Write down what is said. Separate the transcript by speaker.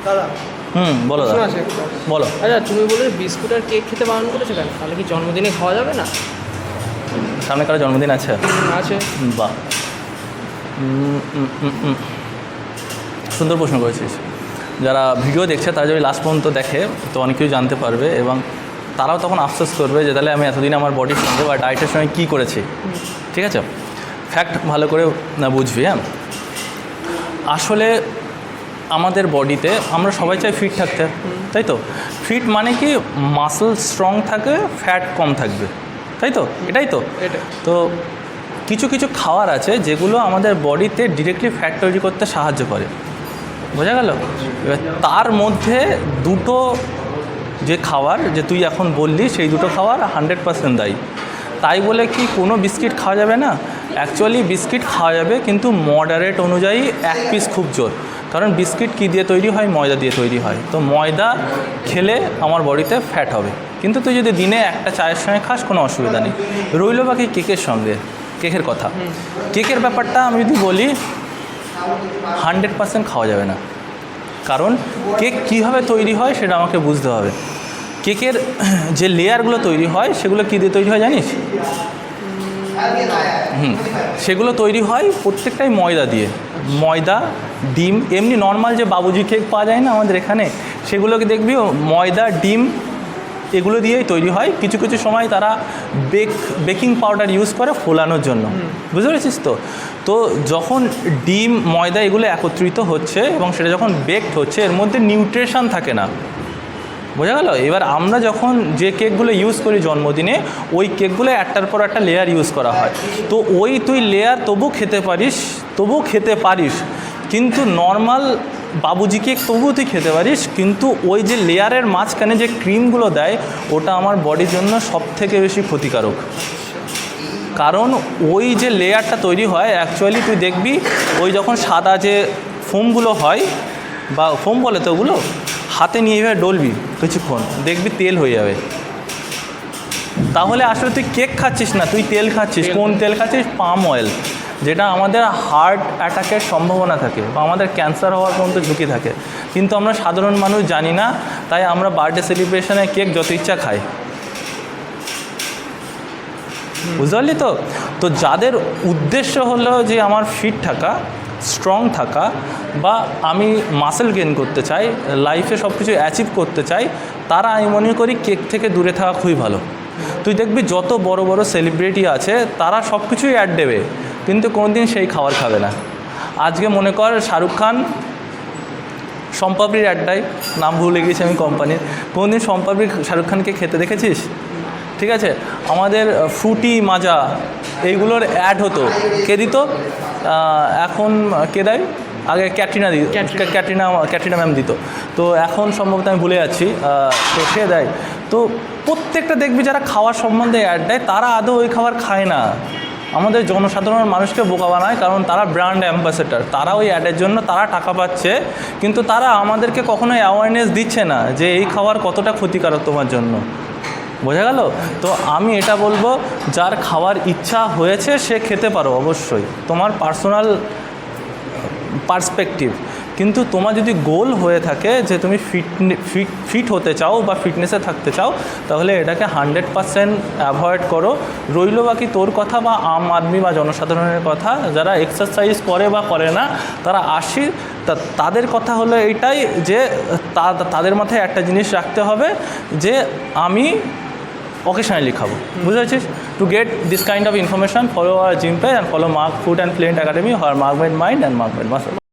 Speaker 1: দাদা
Speaker 2: বলো
Speaker 1: প্রশ্ন
Speaker 2: দাদা,
Speaker 1: আছে একটা।
Speaker 2: বলো।
Speaker 1: আচ্ছা তুমি বলে বিস্কুট আর কেক খেতে বারণ করেছো কেন? তাহলে কি জন্মদিনে খাওয়া যাবে না?
Speaker 2: সামনে কারো জন্মদিন আছে?
Speaker 1: আছে।
Speaker 2: বাহ, সুন্দর প্রশ্ন করেছিস। যারা ভিডিও দেখছে তারা যদি লাস্ট পর্যন্ত দেখে তো অনেক কিছু জানতে পারবে, এবং তারাও তখন আফসোস করবে যে তাহলে আমি এতদিন আমার বডির সঙ্গে বা ডায়েটের সঙ্গে কী করেছি। ঠিক আছে, ফ্যাক্ট ভালো করে বুঝবি। হ্যাঁ, আসলে আমাদের বডিতে আমরা সবাই চাই ফিট থাকতে, তাই তো? ফিট মানে কি মাসল স্ট্রং থাকে, ফ্যাট কম থাকবে, তাই তো? এটাই তো। তো কিছু কিছু খাবার আছে যেগুলো আমাদের বডিতে ডিরেক্টলি ফ্যাট তৈরি করতে সাহায্য করে, বোঝা গেল? এবার তার মধ্যে দুটো যে খাবার যে তুই এখন বললি, সেই দুটো খাবার 100% দায়ী। তাই বলে কি কোনো বিস্কিট খাওয়া যাবে না? অ্যাকচুয়ালি বিস্কিট খাওয়া যাবে, কিন্তু মডারেট অনুযায়ী, এক পিস খুব জোর। কারণ বিস্কিট কী দিয়ে তৈরি হয়? ময়দা দিয়ে তৈরি হয়। তো ময়দা খেলে আমার বডিতে ফ্যাট হবে, কিন্তু তুই যদি দিনে একটা চায়ের সঙ্গে খাস কোনো অসুবিধা নেই। রইল বাকি কেকের সঙ্গে, কেকের কথা। কেকের ব্যাপারটা আমি যদি বলি, 100% খাওয়া যাবে না। কারণ কেক কীভাবে তৈরি হয় সেটা আমাকে বুঝতে হবে। কেকের যে লেয়ারগুলো তৈরি হয় সেগুলো কী দিয়ে তৈরি হয় জানিস? সেগুলো তৈরি হয় প্রত্যেকটাই ময়দা দিয়ে। ময়দা, ডিম, এমনি নর্মাল যে বাবুজি কেক পাওয়া যায় না আমাদের এখানে, সেগুলোকে দেখবি ময়দা, ডিম এগুলো দিয়েই তৈরি হয়। কিছু কিছু সময় তারা বেকিং পাউডার ইউজ করে ফোলানোর জন্য, বুঝতে পেরেছিস তো? তো যখন ডিম, ময়দা এগুলো একত্রিত হচ্ছে এবং সেটা যখন বেকড হচ্ছে, এর মধ্যে নিউট্রিশন থাকে না, বোঝা গেল? এবার আমরা যখন যে কেকগুলো ইউজ করি জন্মদিনে, ওই কেকগুলো একটার পর একটা লেয়ার ইউজ করা হয়। তো ওই তুই লেয়ার তবু খেতে পারিস, কিন্তু নর্মাল বাবুজি কেক তবুও তুই খেতে পারিস, কিন্তু ওই যে লেয়ারের মাঝখানে যে ক্রিমগুলো দেয়, ওটা আমার বডির জন্য সবথেকে বেশি ক্ষতিকারক। কারণ ওই যে লেয়ারটা তৈরি হয়, অ্যাকচুয়ালি তুই দেখবি ওই যখন সাদা যে ফোমগুলো হয়, বা ফোম বলে তো ওগুলো, হাতে নিয়ে এভাবে ডলবি কিছুক্ষণ, দেখবি তেল হয়ে যাবে। তাহলে আসলে তুই কেক খাচ্ছিস না, তুই তেল খাচ্ছিস। কোন তেল খাচ্ছিস? পাম অয়েল, যেটা আমাদের হার্ট অ্যাটাকের সম্ভাবনা থাকে বা আমাদের ক্যান্সার হওয়ার পর্যন্ত ঝুঁকি থাকে। কিন্তু আমরা সাধারণ মানুষ জানি না, তাই আমরা বার্থডে সেলিব্রেশনে কেক যত ইচ্ছা খাই, বুঝতে পারলি তো? তো যাদের উদ্দেশ্য হলো যে আমার ফিট থাকা, স্ট্রং থাকা, বা আমি মাসেল গেইন করতে চাই, লাইফে সব কিছু অ্যাচিভ করতে চাই, তারা আমি মনে করি কেক থেকে দূরে থাকা খুবই ভালো। তুই দেখবি যত বড় বড় সেলিব্রিটি আছে তারা সব কিছুই অ্যাড দেবে, কিন্তু কোনোদিন সেই খাবার খাবে না। আজকে মনে কর শাহরুখ খান সম্পাবড়ির অ্যাড দেয়, নাম ভুলে গেছি আমি কোম্পানির। কোনোদিন সম্পাবড়ি শাহরুখ খানকে খেতে দেখেছিস? ঠিক আছে, আমাদের ফ্রুটি, মাজা এইগুলোর অ্যাড হতো, কে দিত? এখন কে দেয়? আগে ক্যাটরিনা ম্যাম দিত, তো এখন সম্ভবত আমি ভুলে যাচ্ছি, তো সে দেয়। তো প্রত্যেকটা দেখবি যারা খাওয়ার সম্বন্ধে অ্যাড দেয়, তারা আদৌ ওই খাবার খায় না, আমাদের জনসাধারণ মানুষকে বোকা বানায়। কারণ তারা ব্র্যান্ড অ্যাম্বাসেডর, তারা ওই অ্যাডের জন্য তারা টাকা পাচ্ছে, কিন্তু তারা আমাদেরকে কখনোই অ্যাওয়ারনেস দিচ্ছে না যে এই খাবার কতটা ক্ষতিকারক তোমার জন্য, বোঝা গেল? তো আমি এটা বলবো, যার খাওয়ার ইচ্ছা হয়েছে সে খেতে পারো, অবশ্যই তোমার পার্সোনাল পার্সপেক্টিভ। কিন্তু তোমার যদি গোল হয়ে থাকে যে তুমি ফিট হতে চাও বা ফিটনেসে থাকতে চাও, তাহলে এটাকে 100% অ্যাভয়েড করো। রইল বাকি তোর কথা বা আম আদমি বা জনসাধারণের কথা, যারা এক্সারসাইজ করে বা করে না, তারা তাদের কথা হলো এইটাই যে তাদের মাথায় একটা জিনিস রাখতে হবে যে আমি occasionally খাবো, বুঝতে পারছিস? To get this kind of information, follow our gym page and follow Mark Food and Fluent Academy or Mark Mind and Mark Muscle.